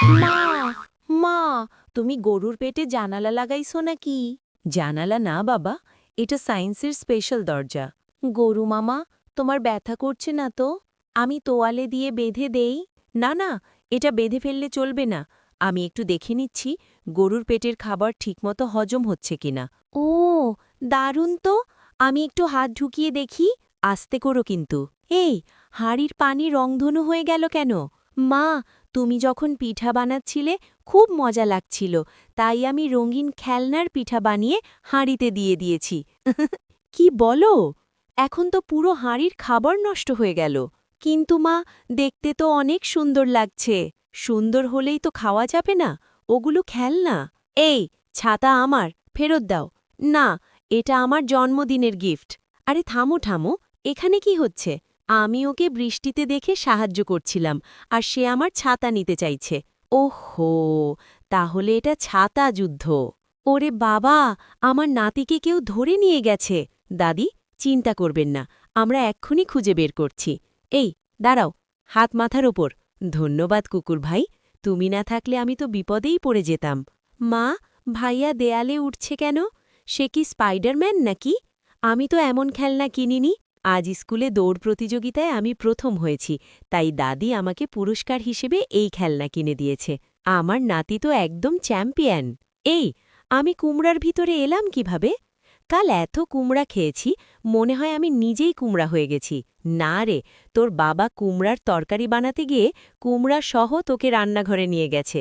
মা মা তুমি গরুর পেটে জানালা লাগাইছো নাকি? জানালা না বাবা, এটা সায়েন্সের স্পেশাল দরজা। গরু মামা, তোমার ব্যথা করছে না তো? আমি তোয়ালে দিয়ে বেঁধে দেই। না না, এটা বেঁধে ফেললে চলবে না। আমি একটু দেখে নিচ্ছি গরুর পেটের খাবার ঠিকমতো হজম হচ্ছে কিনা। ও, দারুণ তো। আমি একটু হাত ঢুকিয়ে দেখি। আস্তে করো কিন্তু। এই, হাঁড়ির পানি রংধনু হয়ে গেল কেন? মা, তুমি যখন পিঠা বানাচ্ছিলে খুব মজা লাগছিল, তাই আমি রঙিন খেলনার পিঠা বানিয়ে হাঁড়িতে দিয়ে দিয়েছি। কি বলো? এখন তো পুরো হাঁড়ির খাবার নষ্ট হয়ে গেল। কিন্তু মা, দেখতে তো অনেক সুন্দর লাগছে। সুন্দর হলেই তো খাওয়া যাবে না, ওগুলো খেলনা। এই, ছাতা আমার, ফেরত দাও। না, এটা আমার জন্মদিনের গিফট। আরে থামো থামো, এখানে কি হচ্ছে? আমি ওকে বৃষ্টিতে দেখে সাহায্য করছিলাম, আর সে আমার ছাতা নিতে চাইছে। ওহো, তাহলে এটা ছাতা যুদ্ধ। ওরে বাবা, আমার নাতিকে কেউ ধরে নিয়ে গেছে। দাদি, চিন্তা করবেন না, আমরা এক্ষুনি খুঁজে বের করছি। এই, দাঁড়াও, হাত মাথার ওপর। ধন্যবাদ কুকুর ভাই, তুমি না থাকলে আমি তো বিপদেই পড়ে যেতাম। মা, ভাইয়া দেয়ালে উঠছে কেন? সে কি স্পাইডারম্যান নাকি? আমি তো এমন খেলনা কিনিনি। আজ স্কুলে দৌড় প্রতিযোগিতায় আমি প্রথম হয়েছি, তাই দাদি আমাকে পুরস্কার হিসেবে এই খেলনা কিনে দিয়েছে। আমার নাতি তো একদম চ্যাম্পিয়ন। এই, আমি কুমড়ার ভিতরে এলাম কিভাবে? কাল এত কুমড়া খেয়েছি, মনে হয় আমি নিজেই কুমড়া হয়ে গেছি। না রে, তোর বাবা কুমড়ার তরকারি বানাতে গিয়ে কুমড়া সহ তোকে রান্নাঘরে নিয়ে গেছে।